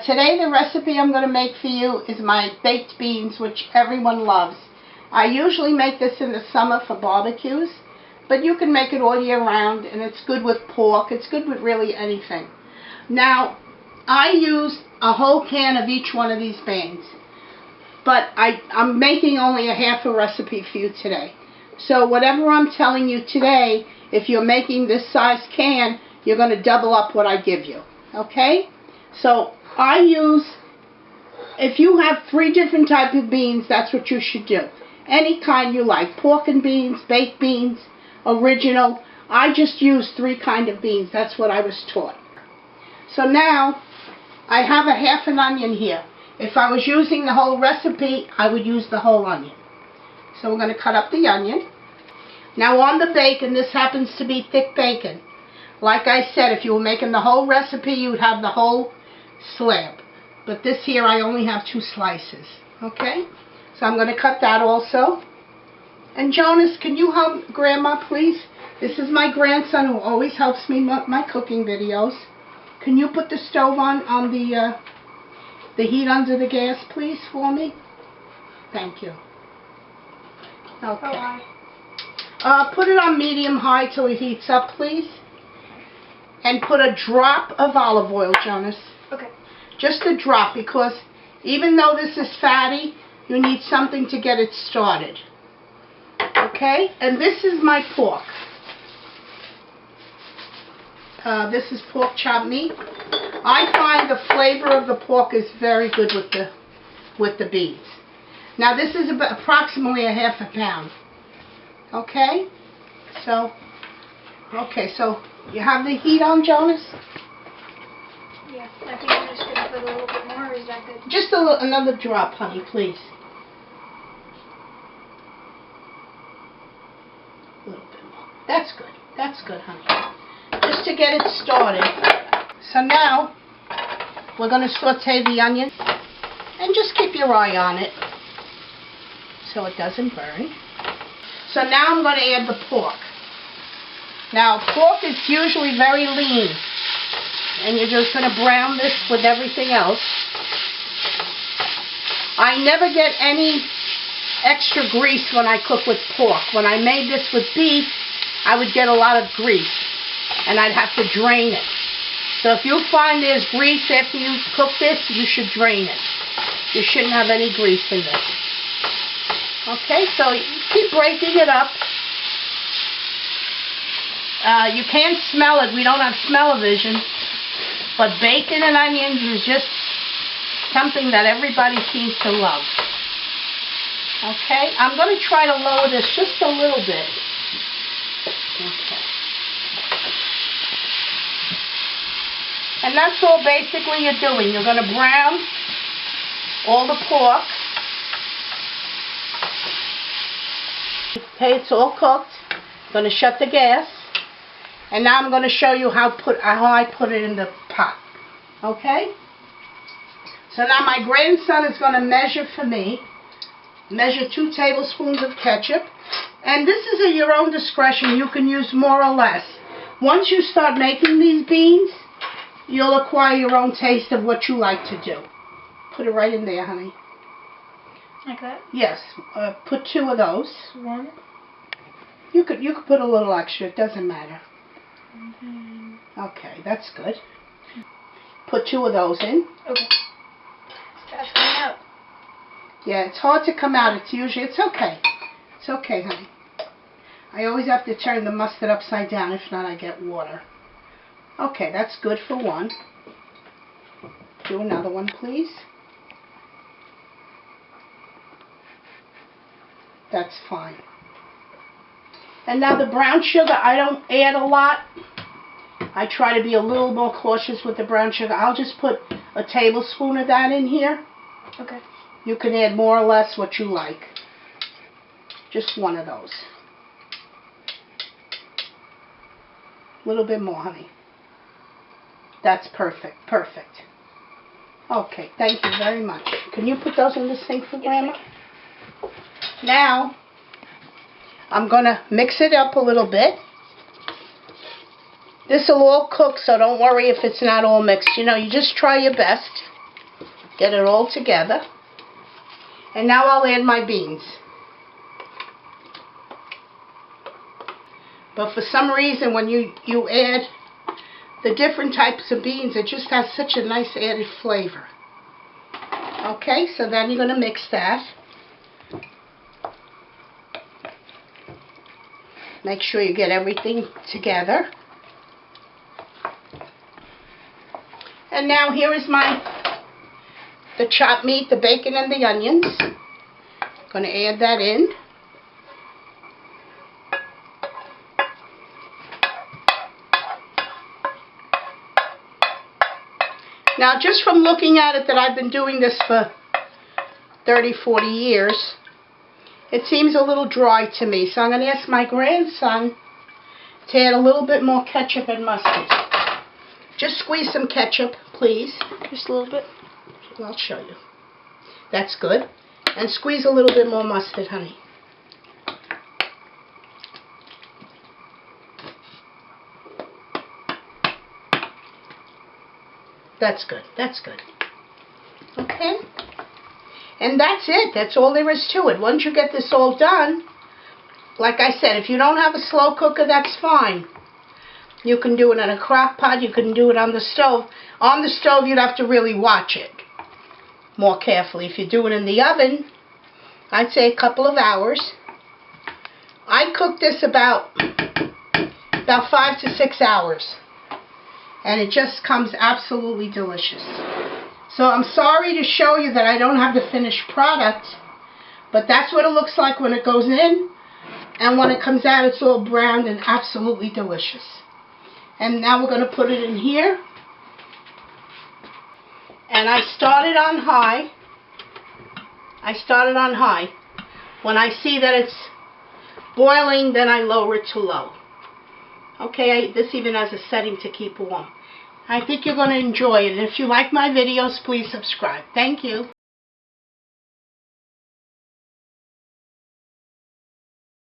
Today the recipe I'm going to make for you is my baked beans, which everyone loves. I usually make this in the summer for barbecues, but you can make it all year round, and it's good with pork. It's good with really anything. Now, I use a whole can of each one of these beans, but I'm making only a half a recipe for you today. So whatever I'm telling you today, if you're making this size can, you're going to double up what I give you. Okay? So I use, if you have 3 different types of beans, that's what you should do. Any kind you like. Pork and beans, baked beans, original. I just use 3 kinds of beans. That's what I was taught. So now, I have a half an onion here. If I was using the whole recipe, I would use the whole onion. So we're going to cut up the onion. Now on the bacon, this happens to be thick bacon. Like I said, if you were making the whole recipe, you would have the whole slab. But this here, I only have 2 slices. Okay? So I'm going to cut that also. And Jonas, can you help Grandma, please? This is my grandson who always helps me with my cooking videos. Can you put the stove on the heat under the gas, please, for me? Thank you. Okay. Put it on medium-high till it heats up, please. And put a drop of olive oil, Jonas. Okay. Just a drop, because even though this is fatty, you need something to get it started. Okay? And this is my pork. This is pork chopped meat. I find the flavor of the pork is very good with the beans. Now this is approximately a half a pound. Okay? So you have the heat on, Jonas? Yeah, I think I'm just going to put a little bit more, or is that good? Just another drop, honey, please. A little bit more. That's good. That's good, honey. Just to get it started. So now, we're going to saute the onion. And just keep your eye on it, so it doesn't burn. So now I'm going to add the pork. Now, pork is usually very lean. And you're just going to brown this with everything else. I never get any extra grease when I cook with pork. When I made this with beef, I would get a lot of grease. And I'd have to drain it. So if you find there's grease after you cook this, you should drain it. You shouldn't have any grease in this. Okay, so you keep breaking it up. You can't smell it. We don't have smell-o-vision. But bacon and onions is just something that everybody seems to love. Okay, I'm going to try to lower this just a little bit. Okay. And that's all basically you're doing. You're going to brown all the pork. Okay, it's all cooked. I'm going to shut the gas. And now I'm going to show you how I put it in the pot. Okay? So now my grandson is going to measure for me. Measure 2 tablespoons of ketchup. And this is at your own discretion. You can use more or less. Once you start making these beans, you'll acquire your own taste of what you like to do. Put it right in there, honey. Like that? Yes. Put 2 of those. 1. You could put a little extra. It doesn't matter. Okay, that's good. Put 2 of those in. Okay. That's coming out. Yeah, it's hard to come out. It's okay. It's okay, honey. I always have to turn the mustard upside down. If not, I get water. Okay, that's good for 1. Do another one, please. That's fine. And now the brown sugar, I don't add a lot. I try to be a little more cautious with the brown sugar. I'll just put a tablespoon of that in here. Okay. You can add more or less what you like. Just 1 of those. A little bit more, honey. That's perfect. Perfect. Okay, thank you very much. Can you put those in the sink for Grandma? Now, I'm going to mix it up a little bit. This will all cook, so don't worry if it's not all mixed. You know, you just try your best. Get it all together. And now I'll add my beans. But for some reason, when you add the different types of beans, it just has such a nice added flavor. Okay, so then you're going to mix that. Make sure you get everything together. And now here is the chopped meat, the bacon and the onions. Going to add that in. Now, just from looking at it that I've been doing this for 30, 40 years, it seems a little dry to me. So I'm going to ask my grandson to add a little bit more ketchup and mustard. Just squeeze some ketchup, please. Just a little bit. I'll show you. That's good. And squeeze a little bit more mustard, honey. That's good. That's good. Okay? And that's it. That's all there is to it. Once you get this all done, like I said, if you don't have a slow cooker, that's fine. You can do it in a crock pot. You can do it on the stove. On the stove, you'd have to really watch it more carefully. If you do it in the oven, I'd say a couple of hours. I cook this about 5 to 6 hours. And it just comes absolutely delicious. So I'm sorry to show you that I don't have the finished product, but that's what it looks like when it goes in. And when it comes out, it's all browned and absolutely delicious. And now we're going to put it in here. And I started on high. When I see that it's boiling, then I lower it to low. Okay, this even has a setting to keep warm. I think you're going to enjoy it. And if you like my videos, please subscribe. Thank you.